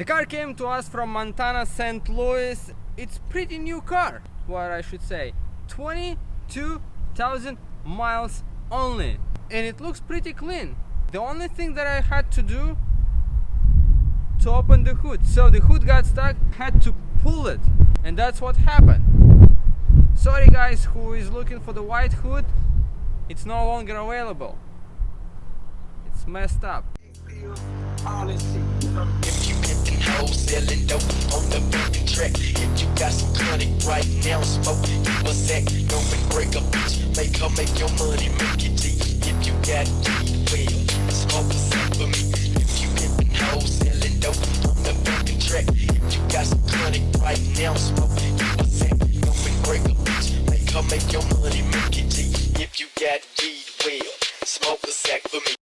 The car came to us from Montana, St. Louis. It's pretty new car, what I should say. 22,000 miles only. And it looks pretty clean. The only thing that I had to do to open the hood. So the hood got stuck, had to pull it. And that's what happened. Sorry guys who is looking for the white hood. It's no longer available. It's messed up. If you getting hoes selling dope on the fucking track, if you got some chronic right now, smoke you a sack, go and break a bitch, make her make your money, make it G. If you got weed, well, smoke a sack for me. If you getting hoes selling dope on the fucking track, if you got some chronic right now, smoke you a sack, go and break a bitch, make her make your money, make it G. If you got weed, well, smoke a sack for me.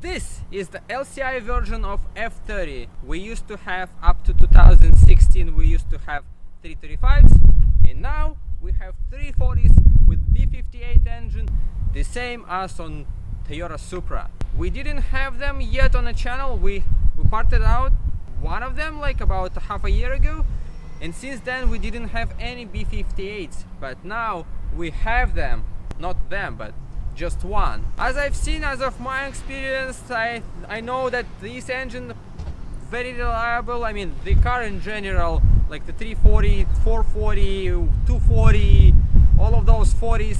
This is the LCI version of F30. We used to have up to 2016 we used to have 335s, and now we have 340s with B58 engine, the same as on Toyota Supra. We didn't have them yet on the channel. We parted out one of them like about half a year ago, and since then we didn't have any B58s, but now we have them. Not them, but just one. As I've seen, as of my experience, I know that this engine very reliable. I mean, the car in general, like the 340, 440, 240, all of those 40s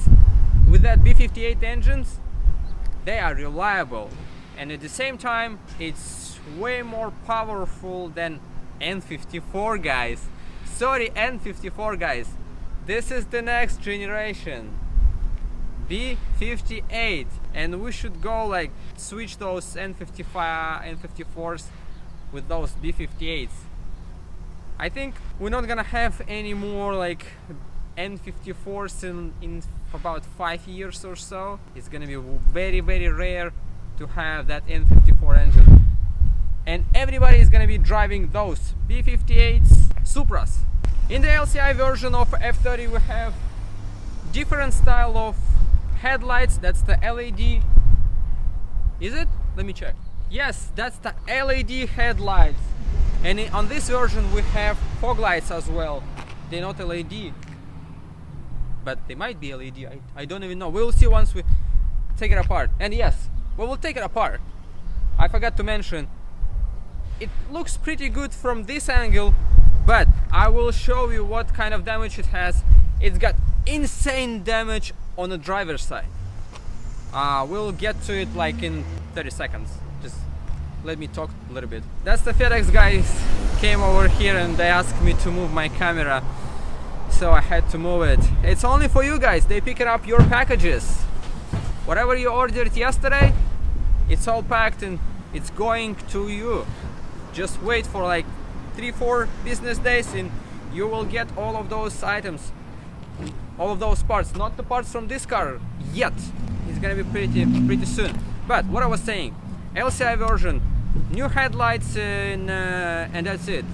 with that B58 engines, they are reliable, and at the same time it's way more powerful than N54, guys. Sorry, N54 guys, this is the next generation, B58, and we should go like switch those N54s with those B58s. I think we're not gonna have any more like N54s in about 5 years or so. It's gonna be very rare to have that N54 engine, and everybody is gonna be driving those B58s Supras. In the LCI version of F30 we have different style of headlights. That's the LED. Is it? Let me check. Yes, that's the LED headlights. And on this version we have fog lights as well. They're not LED, but they might be LED. I don't even know. We'll see once we take it apart. And yes, we will take it apart. I forgot to mention, it looks pretty good from this angle, but I will show you what kind of damage it has. It's got insane damage on the driver's side. We'll get to it like in 30 seconds. Just let me talk a little bit. That's the FedEx guys came over here and they asked me to move my camera, so I had to move it. It's only for you guys. They pick up your packages. Whatever you ordered yesterday, it's all packed and it's going to you. Just wait for like 3-4 business days and you will get all of those items, all of those parts. Not the parts from this car yet. It's gonna be pretty soon. But what I was saying, LCI version, new headlights, and that's it.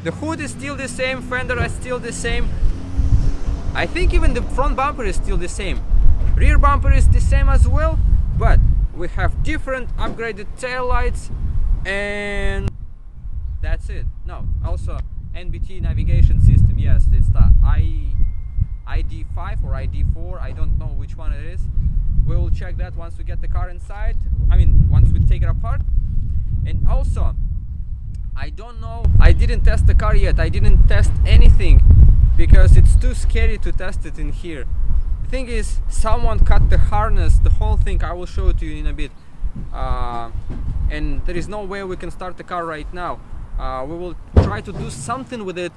The hood is still the same, fender is still the same. I think even the front bumper is still the same. Rear bumper is the same as well, but we have different upgraded tail lights, and that's it. No, also NBT navigation system. Yes, it's the ID5 or ID4. I don't know which one it is. We will check that once we get the car inside. I mean, once we take it apart. And also, I don't know, I didn't test the car yet. I didn't test anything because it's too scary to test it in here. The thing is, someone cut the harness, the whole thing. I will show it to you in a bit. And there is no way we can start the car right now. We will try to do something with it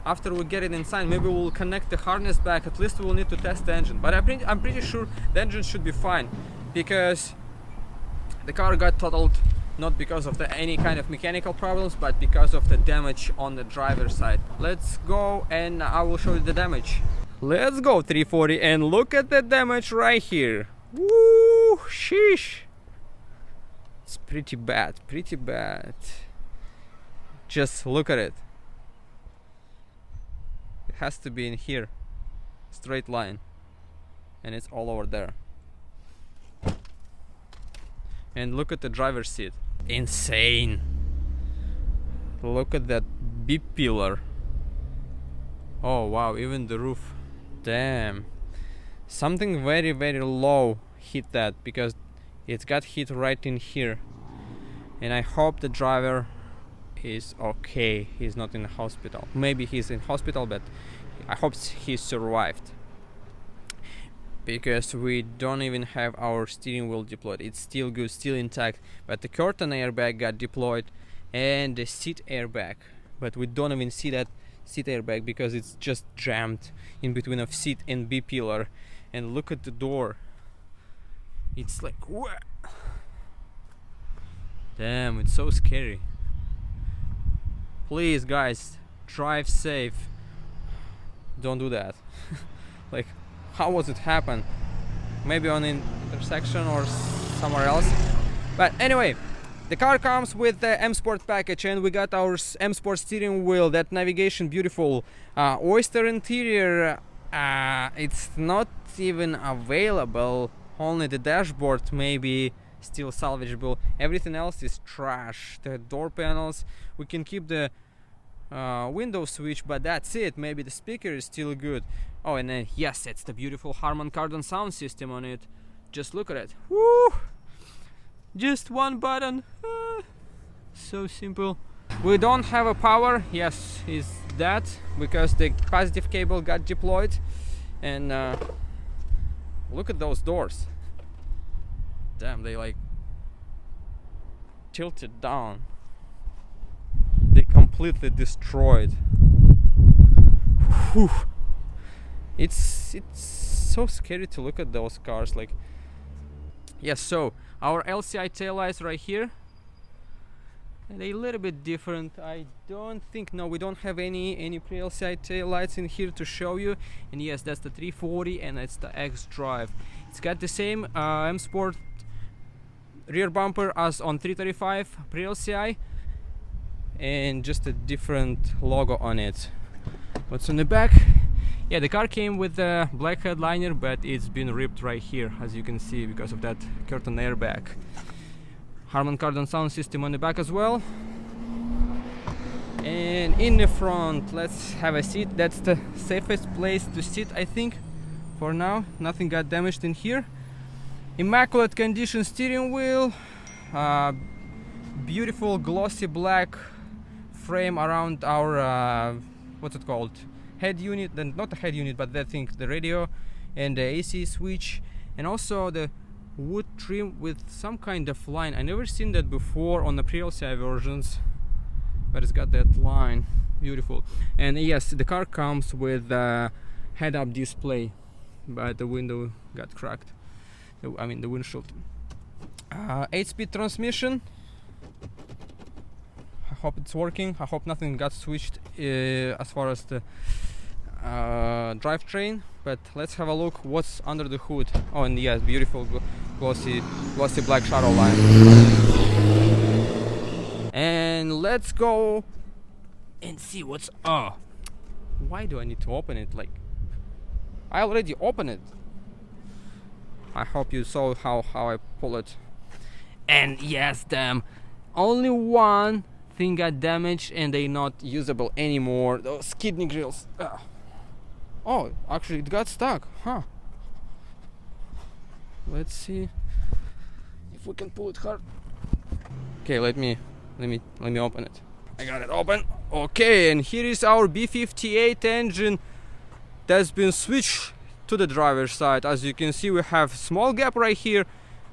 after we get it inside. Maybe we'll connect the harness back. At least we'll need to test the engine. But I'm pretty sure the engine should be fine, because the car got totaled not because of any kind of mechanical problems, but because of the damage on the driver's side. Let's go and I will show you the damage. Let's go 340 and look at the damage right here. Woo, sheesh. It's pretty bad, pretty bad. Just look at it. It has to be in here, straight line, and it's all over there. And look at the driver's seat. Insane. Look at that B-pillar. Oh wow, even the roof. Damn. Something very, very low hit that, because it got hit right in here. And I hope the driver is okay. He's not in the hospital. Maybe he's in hospital, but I hope he survived. Because we don't even have our steering wheel deployed. It's still good, still intact, but the curtain airbag got deployed and the seat airbag, but we don't even see that seat airbag because it's just jammed in between of seat and B-pillar. And look at the door. It's like, what? Damn, it's so scary. Please guys, drive safe. Don't do that. Like, how was it happen? Maybe on an intersection or somewhere else. But anyway, the car comes with the M Sport package, and we got our M Sport steering wheel, that navigation, beautiful. Oyster interior, it's not even available. Only the dashboard maybe still salvageable. Everything else is trash. The door panels, we can keep the window switch, but that's it. Maybe the speaker is still good. Oh, and then yes, it's the beautiful Harman Kardon sound system on it. Just look at it. Woo! Just one button. So simple. We don't have a power. Yes, is that because the positive cable got deployed. And look at those doors. Damn, they like tilted down. They completely destroyed. Whew. It's so scary to look at those cars. Like, yes, so our LCI taillights right here, and they a little bit different. I don't think, no, we don't have any pre-LCI taillights in here to show you. And yes, that's the 340 and it's the X Drive. It's got the same M Sport rear bumper as on 335 pre-LCI, and just a different logo on it. What's on the back? Yeah, the car came with a black headliner, but it's been ripped right here, as you can see, because of that curtain airbag. Harman Kardon sound system on the back as well. And in the front, let's have a seat. That's the safest place to sit, I think, for now. Nothing got damaged in here. Immaculate condition steering wheel. Beautiful glossy black frame around our what's it called, head unit. Then not the head unit, but that thing, the radio and the AC switch, and also the wood trim with some kind of line. I never seen that before on the pre-LCI versions, but it's got that line. Beautiful. And yes, the car comes with a head-up display, but the window got cracked. I mean the windshield. 8-speed transmission. I hope it's working. I hope nothing got switched as far as the drivetrain. But let's have a look what's under the hood. Oh, and yes, beautiful glossy black shadow line. And let's go and see what's. Oh, why do I need to open it? Like, I already opened it. I hope you saw how I pull it. And yes, damn, only one thing got damaged and they not usable anymore. Those kidney grills. Oh, actually it got stuck, huh? Let's see if we can pull it hard. Okay, let me open it. I got it open. Okay, and here is our B58 engine that's been switched to the driver's side. As you can see, we have small gap right here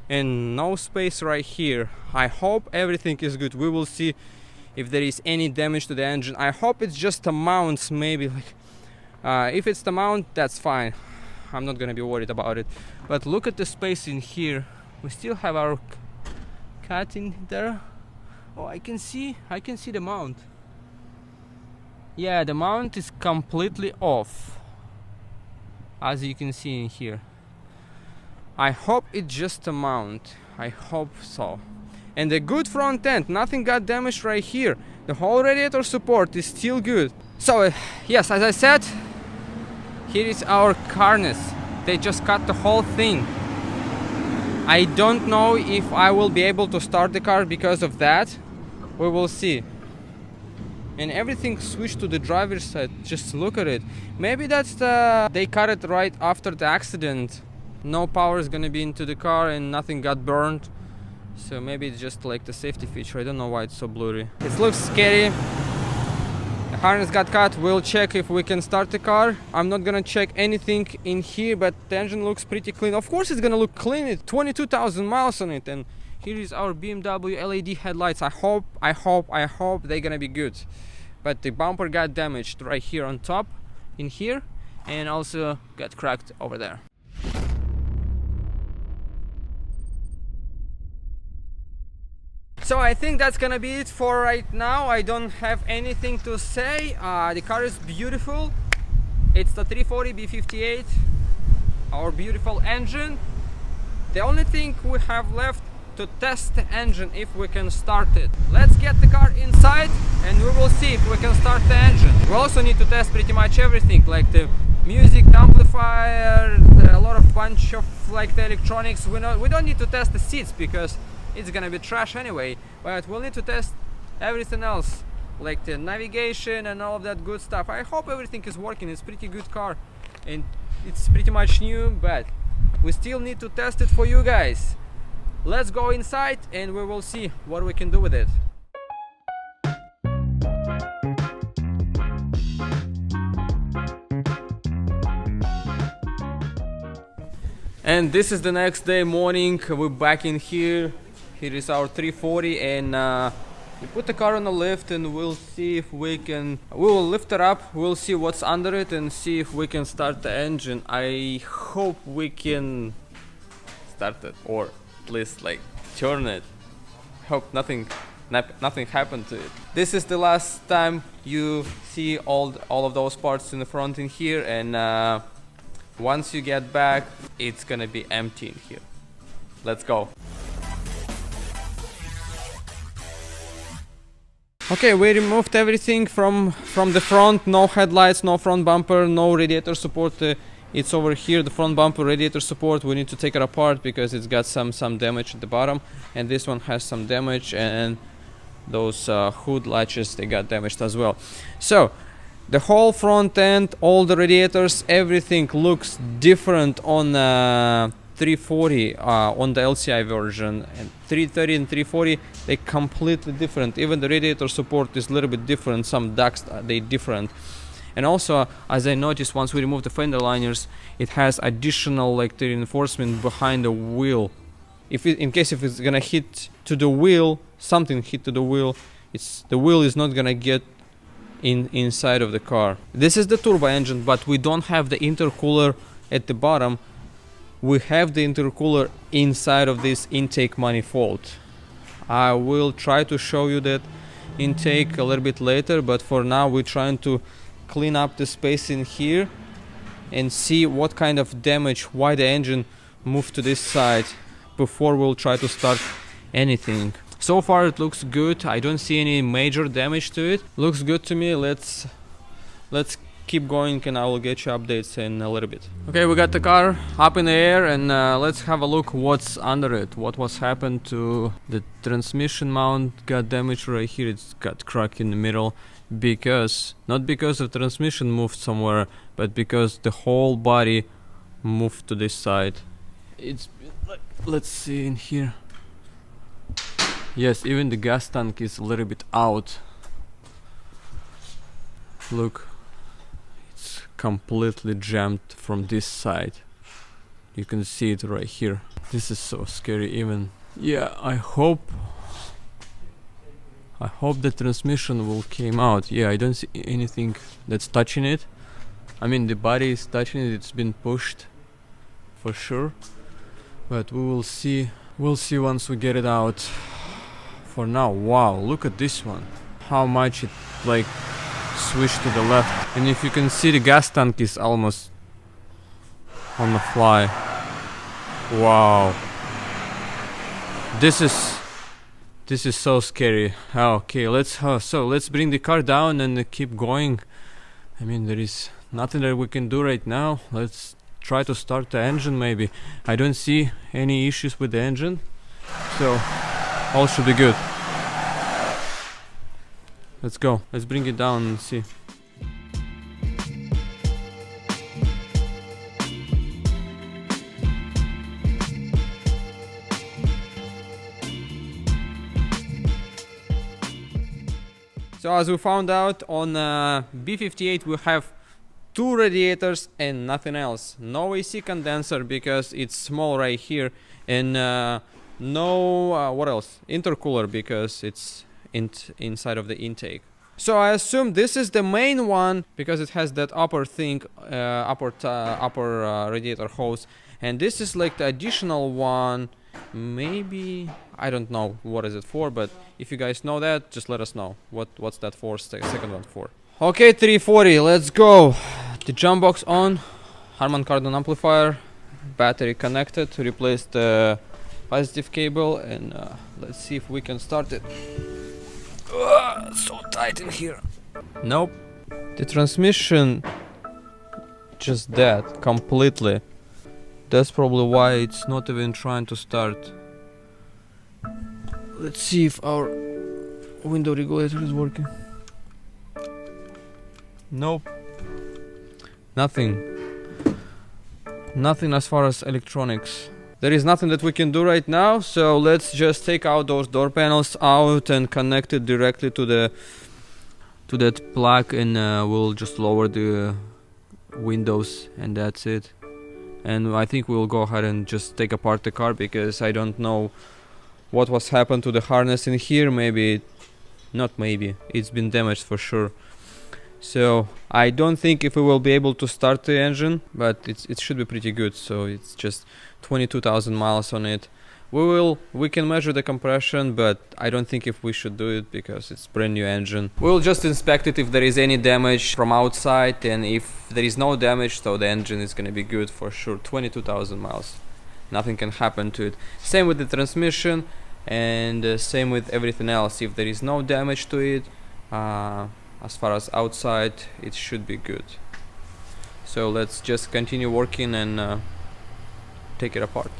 and no space right here. I hope everything is good. We will see if there is any damage to the engine. I hope it's just the mounts, maybe like if it's the mount, that's fine. I'm not gonna be worried about it. But look at the space in here. We still have our cat in there. Oh, I can see the mount. Yeah, the mount is completely off, as you can see in here. I hope it's just a mount. I hope so. And the good front end, nothing got damaged right here. The whole radiator support is still good. So yes, as I said, here is our harness. They just cut the whole thing. I don't know if I will be able to start the car because of that. We will see. And everything switched to the driver's side. Just look at it. Maybe that's they cut it right after the accident. No power is gonna be into the car and nothing got burned. So maybe it's just like the safety feature. I don't know why it's so blurry. It looks scary. The harness got cut. We'll check if we can start the car. I'm not gonna check anything in here, but the engine looks pretty clean. Of course it's gonna look clean. It's 22,000 miles on it. And here is our BMW LED headlights. I hope they're gonna be good. But the bumper got damaged right here on top, in here, and also got cracked over there. So I think that's gonna be it for right now. I don't have anything to say. The car is beautiful. It's the 340 B58, our beautiful engine. The only thing we have left to test the engine, if we can start it. Let's get the car inside and we will see if we can start the engine. We also need to test pretty much everything, like the music, the amplifier, a lot of bunch of like the electronics. We don't need to test the seats because it's gonna be trash anyway, but we'll need to test everything else, like the navigation and all of that good stuff. I hope everything is working. It's a pretty good car and it's pretty much new, but we still need to test it for you guys. Let's go inside and we will see what we can do with it. And this is the next day morning. We're back in here. Here is our 340 and we put the car on the lift and we'll see if we can, we will lift it up, we'll see what's under it and see if we can start the engine. I hope we can start it, or at least like turn it. Hope nothing happened to it. This is the last time you see all of those parts in the front in here, and once you get back it's gonna be empty in here. Let's go. Okay, we removed everything from the front. No headlights, no front bumper, no radiator support. It's over here, the front bumper radiator support. We need to take it apart because it's got some damage at the bottom, and this one has some damage, and those hood latches, they got damaged as well. So the whole front end, all the radiators, everything looks different on 340 on the LCI version, and 330 and 340 they're completely different. Even the radiator support is a little bit different. Some ducts, they different. And also, as I noticed, once we remove the fender liners, it has additional like the reinforcement behind the wheel. In case if it's gonna hit to the wheel, something hit to the wheel, the wheel is not gonna get inside of the car. This is the turbo engine, but we don't have the intercooler at the bottom. We have the intercooler inside of this intake manifold. I will try to show you that intake a little bit later, but for now we're trying to clean up the space in here and see what kind of damage, why the engine moved to this side, before we'll try to start anything. So far it looks good. I don't see any major damage to it. Looks good to me. Let's keep going and I will get you updates in a little bit. Okay, we got the car up in the air, and let's have a look what's under it. What was happened to the transmission mount. Got damaged right here. It's got crack in the middle, because not because the transmission moved somewhere, but because the whole body moved to this side. It's like, let's see in here. Yes, even the gas tank is a little bit out. Look, it's completely jammed from this side. You can see it right here. This is so scary even. Yeah, I hope the transmission will came out. Yeah, I don't see anything that's touching it. I mean, the body is touching it, it's been pushed for sure. But we will see. We'll see once we get it out. For now, wow, look at this one. How much it like switched to the left. And if you can see, the gas tank is almost on the fly. Wow. This is so scary. Okay, let's bring the car down and keep going. I mean, there is nothing that we can do right now. Let's try to start the engine maybe. I don't see any issues with the engine, so all should be good. Let's go. Let's bring it down and see. So as we found out, on B58 we have 2 radiators and nothing else. No AC condenser because it's small right here, and no what else? Intercooler because it's inside of the intake. So I assume this is the main one because it has that upper thing, upper radiator hose, and this is like the additional one. Maybe, I don't know what is it for, but if you guys know that, just let us know what's that for, second one for. Okay, 340, let's go. The jump box on, Harman Kardon amplifier, battery connected, replace the positive cable, and let's see if we can start it. So tight in here. Nope. The transmission just dead completely. That's probably why it's not even trying to start. Let's see if our window regulator is working. Nope. Nothing. Nothing as far as electronics. There is nothing that we can do right now, so let's just take out those door panels out and connect it directly to that plug, and we'll just lower the windows, and that's it. And I think we'll go ahead and just take apart the car because I don't know what was happened to the harness in here. It's been damaged for sure. So I don't think if we will be able to start the engine, but it should be pretty good. So it's just 22,000 miles on it. We can measure the compression, but I don't think if we should do it because it's brand new engine. We'll just inspect it if there is any damage from outside, and if there is no damage, so the engine is gonna be good for sure. 22,000 miles, nothing can happen to it. Same with the transmission, and same with everything else. If there is no damage to it, as far as outside, it should be good. So let's just continue working and take it apart.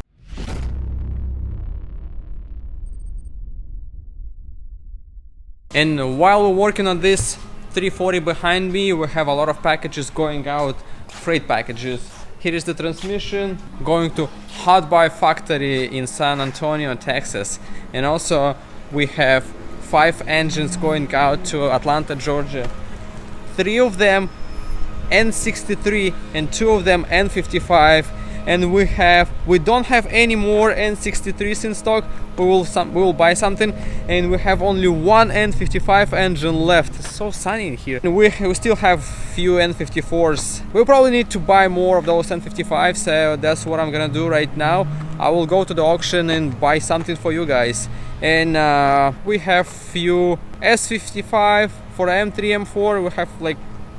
And while we're working on this 340 behind me, we have a lot of packages going out, freight packages. Here is the transmission going to Hot Buy factory in San Antonio, Texas. And also we have 5 engines going out to Atlanta, Georgia. 3 of them N63 and 2 of them N55. And we don't have any more N63s in stock. We will buy something, and we have only 1 N55 engine left. It's so sunny in here. And we still have few N54s. We probably need to buy more of those N55s, so that's what I'm gonna do right now. I will go to the auction and buy something for you guys. And we have few S55 for M3, M4. We have like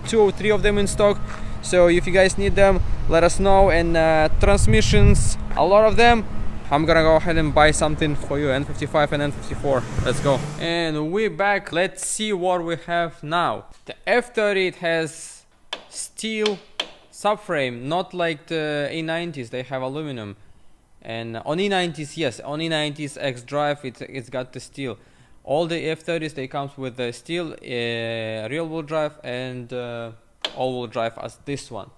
2 or 3 of them in stock. So if you guys need them, let us know. And transmissions, a lot of them. I'm gonna go ahead and buy something for you, N55 and N54. Let's go. And we're back. Let's see what we have now. The F30, it has steel subframe, not like the E90s, they have aluminum. And on E90s, yes, on E90s X-Drive, it's got the steel. All the F30s, they come with the steel, rear-wheel drive, and all-wheel drive as this one.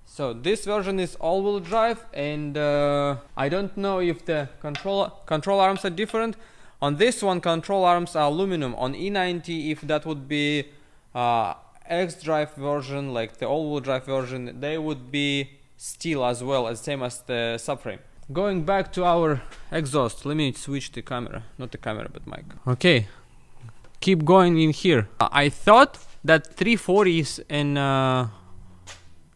So this version is all-wheel drive, and I don't know if the control arms are different. On this one, control arms are aluminum. On E90, if that would be X-Drive version, like the all-wheel drive version, they would be steel as well, as same as the subframe. Going back to our exhaust, let me switch the camera, not the camera but mic. Okay, keep going in here. I thought that 340s and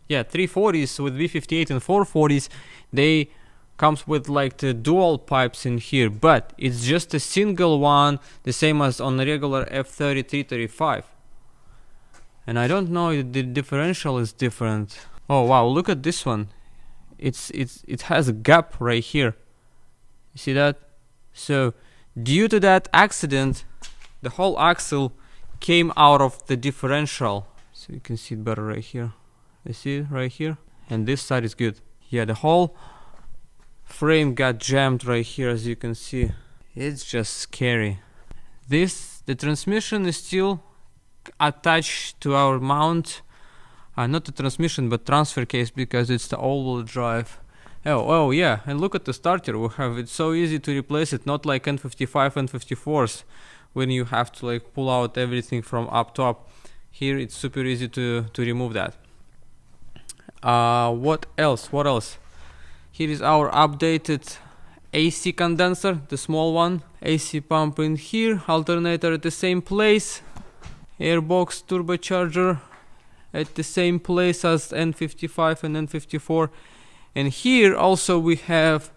340s with V58 and 440s, they comes with like the dual pipes in here, but it's just a single one, the same as on the regular F30 335. And I don't know if the differential is different. Oh wow, look at this one. It has a gap right here. You see that? So due to that accident, the whole axle came out of the differential. So you can see it better right here. You see it right here? And this side is good. Yeah, the whole frame got jammed right here, as you can see. It's just scary. The transmission is still attached to our mount. Not the transmission but transfer case, because it's the all-wheel drive. Oh yeah, and look at the starter we have. It's so easy to replace it, not like N55 N54s when you have to like pull out everything from up to up. Here it's super easy to remove that. What else? Here is our updated AC condenser, the small one. AC pump in here, alternator at the same place, airbox turbocharger at the same place as N55 and N54. And here also we have,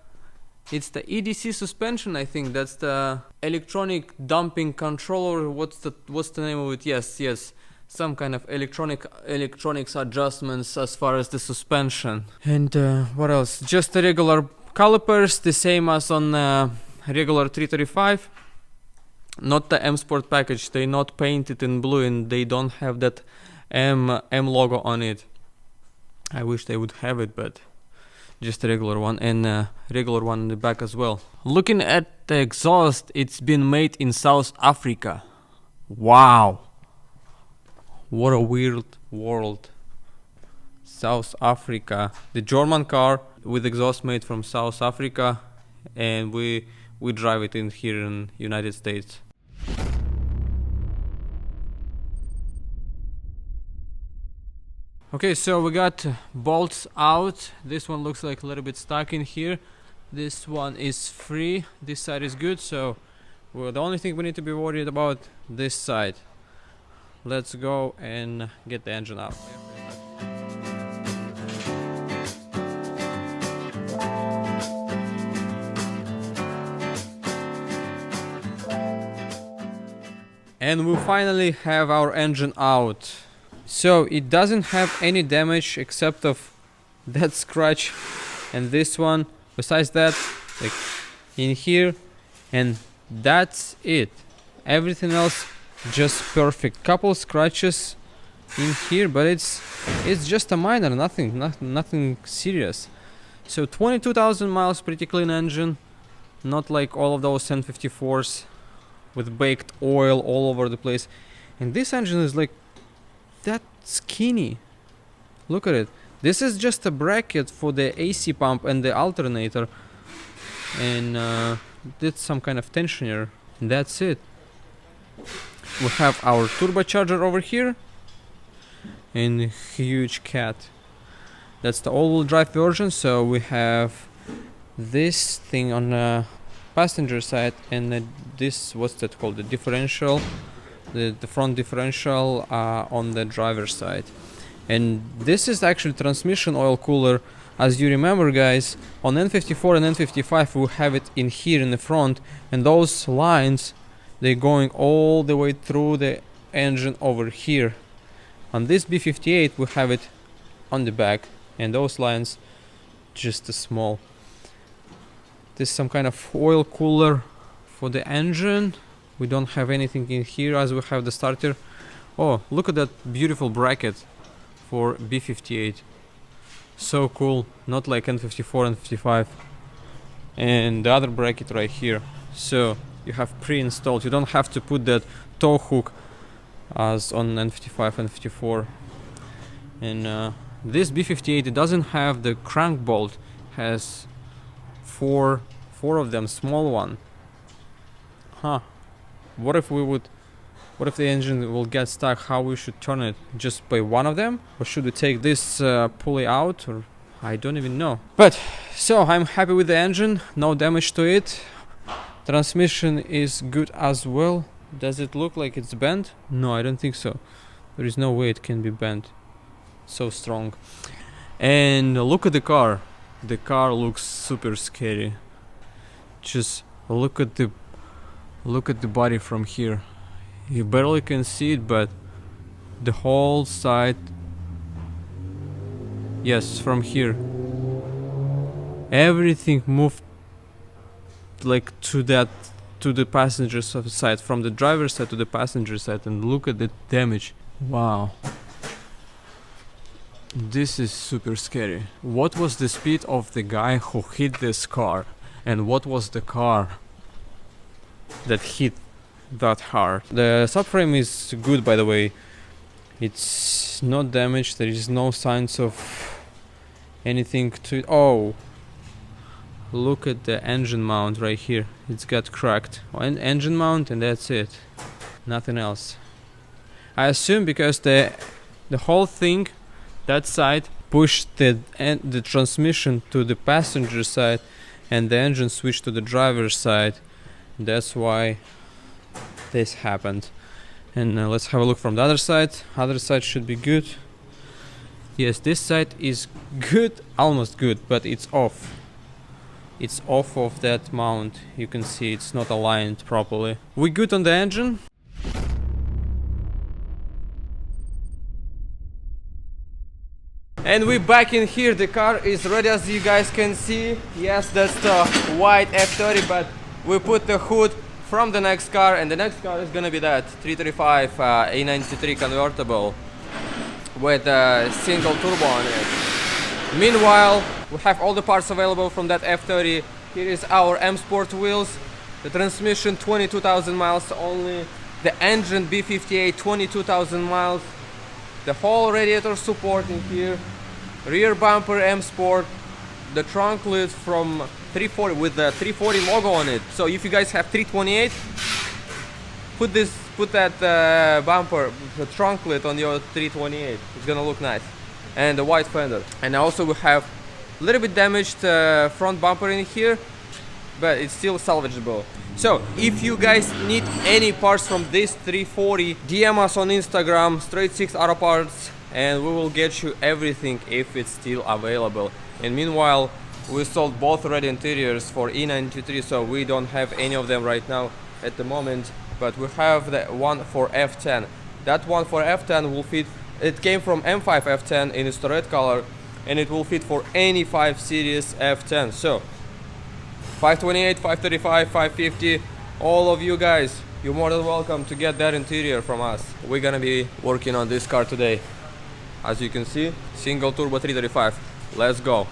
it's the EDC suspension, I think. That's the electronic damping controller. What's the name of it? Yes, some kind of electronics adjustments as far as the suspension. And what else? Just the regular calipers, the same as on regular 335. Not the M Sport package. They not painted in blue and they don't have that M logo on it. I wish they would have it, but just a regular one, and regular one in the back as well. Looking at the exhaust, it's been made in South Africa. Wow, what a weird world. South Africa, the German car with exhaust made from South Africa, and we drive it in here in United States. Okay, so we got bolts out. This one looks like a little bit stuck in here. This one is free. This side is good, so the only thing we need to be worried about this side. Let's go and get the engine out. And we finally have our engine out. So it doesn't have any damage except of that scratch and this one. Besides that, like in here, and that's it. Everything else just perfect. Couple scratches in here, but it's just a minor, nothing serious. So 22,000 miles, pretty clean engine, not like all of those N54s with baked oil all over the place. And this engine is like that skinny. Look at it. This is just a bracket for the AC pump and the alternator, and did some kind of tensioner, and that's it. We have our turbocharger over here and a huge cat. That's the all-wheel drive version, so we have this thing on the passenger side, and this, what's that called, the differential, the front differential on the driver's side. And this is actually transmission oil cooler. As you remember, guys, on N54 and N55 we have it in here in the front, and those lines, they're going all the way through the engine over here. On this B58 we have it on the back, and those lines just small. This is some kind of oil cooler for the engine. We don't have anything in here as we have the starter. Oh, look at that beautiful bracket for B58. So cool, not like N54 and N55. And the other bracket right here. So you have pre-installed. You don't have to put that tow hook as on N55 and N54. And this B58, it doesn't have the crank bolt. Has four of them, small one. Huh. What if we would What if the engine will get stuck? How we should turn it? Just by one of them? Or should we take this pulley out? Or I don't even know. But so I'm happy with the engine, no damage to it. Transmission is good as well. Does it look like it's bent? No, I don't think so. There is no way it can be bent. So strong. And look at the car. The car looks super scary. Just look at the body from here. You barely can see it, but the whole side. Yes, from here. Everything moved like to the passenger side, from the driver's side to the passenger side, and look at the damage. Wow. This is super scary. What was the speed of the guy who hit this car? And what was the car that hit that hard? The subframe is good, by the way. It's not damaged. There is no signs of anything to it. Oh, look at the engine mount right here. It's got cracked. One engine mount and that's it. Nothing else. I assume because the whole thing, that side, pushed the transmission to the passenger side and the engine switched to the driver's side. That's why this happened. And let's have a look from the other side. Other side should be good. Yes, this side is good, almost good, but it's off. It's off of that mount. You can see it's not aligned properly. We good on the engine. And we're back in here. The car is ready, as you guys can see. Yes, that's the white F30, but we put the hood from the next car, and the next car is gonna be that 335 A93 convertible with a single turbo on it. Meanwhile, we have all the parts available from that F30. Here is our M Sport wheels, the transmission 22,000 miles only, the engine B58 22,000 miles, the whole radiator support in here, rear bumper M Sport, the trunk lid from 340 with the 340 logo on it. So if you guys have 328, put that bumper, the trunk lid on your 328. It's gonna look nice. And the white fender. And also we have a little bit damaged front bumper in here, but it's still salvageable. So if you guys need any parts from this 340, DM us on Instagram, Straight 6 Auto Parts, and we will get you everything if it's still available. And meanwhile, we sold both red interiors for E93, so we don't have any of them right now at the moment, but we have the one for F10. That one for F10 will fit. It came from M5 F10 in its red color, and it will fit for any 5 Series F10. So 528, 535, 550, all of you guys, you're more than welcome to get that interior from us. We're gonna be working on this car today. As you can see, single turbo 335. Let's go.